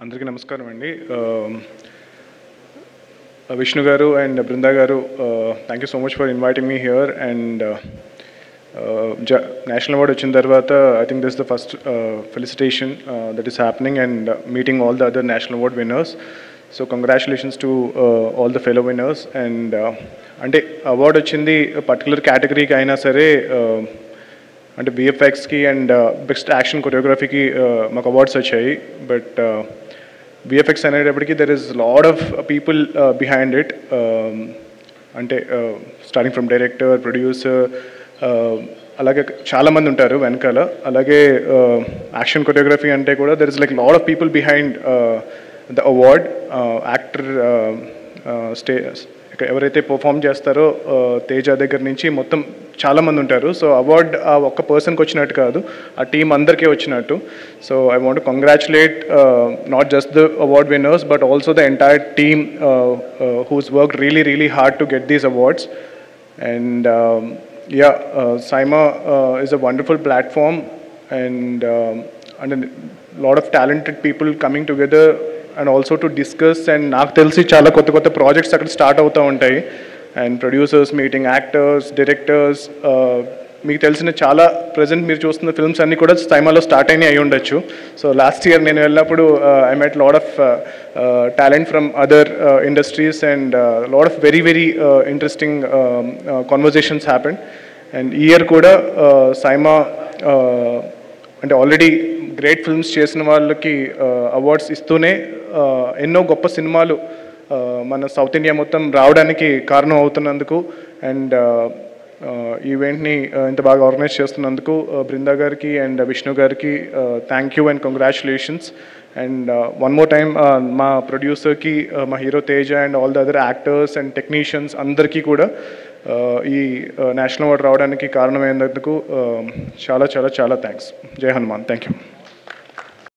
అందరికీ నమస్కారం అండి. విష్ణు గారు అండ్ బృందా గారు, thank you so much for inviting me here. And national award వచ్చిన తర్వాత I think this the first felicitation that is happening and meeting all the other national award winners. So congratulations to all the fellow winners. And అంటే award వచ్చింది particular కేటగిరీకి అయినా సరే, అంటే విఎఫ్ఎక్స్కి and best action కొరియోగ్రఫీకి మాకు awards వచ్చాయి. But VFX అనేటప్పటికీ there is lot of people behind it. అంటే స్టార్టింగ్ ఫ్రమ్ డైరెక్టర్, ప్రొడ్యూసర్, అలాగే చాలామంది ఉంటారు వెనకాల. అలాగే యాక్షన్ కొరియోగ్రఫీ అంటే కూడా there is like lot of people behind the award. Actor ఎవరైతే పర్ఫామ్ చేస్తారో తేజ దగ్గర నుంచి మొత్తం చాలామంది ఉంటారు. సో అవార్డ్ ఆ ఒక్క పర్సన్కి వచ్చినట్టు కాదు, ఆ టీం అందరికీ వచ్చినట్టు. So I want to congratulate not just the award winners but also the entire team who's work really really hard to get these awards. And Saima is a wonderful platform and lot of talented people coming together and also to discuss. And నాకు తెలిసి చాలా కొత్త కొత్త projects అక్కడ start అవుతూ ఉంటాయి. And producers meeting, actors, directors, మీకు తెలిసిన చాలా ప్రజెంట్ మీరు చూస్తున్న ఫిల్మ్స్ అన్నీ కూడా సైమాలో స్టార్ట్ అయినాయి అయి ఉండొచ్చు. సో లాస్ట్ ఇయర్ నేను వెళ్ళినప్పుడు I met lot of talent from other industries and lot of very very interesting conversations happened. And ఈ ఇయర్ కూడా సైమా అంటే ఆల్రెడీ గ్రేట్ ఫిల్మ్స్ చేసిన వాళ్ళకి అవార్డ్స్ ఇస్తూనే ఎన్నో గొప్ప సినిమాలు మన సౌత్ ఇండియా మొత్తం రావడానికి కారణం అవుతున్నందుకు అండ్ ఈవెంట్ని ఇంత బాగా ఆర్గనైజ్ చేస్తున్నందుకు బృందా గారికి అండ్ విష్ణు గారికి thank you and congratulations. And one more time మా ప్రొడ్యూసర్కి, మా hero Teja and all the other actors and technicians అందరికీ కూడా ఈ నేషనల్ అవార్డు రావడానికి కారణమైనందుకు చాలా చాలా చాలా థ్యాంక్స్. జై హనుమాన్. Thank you.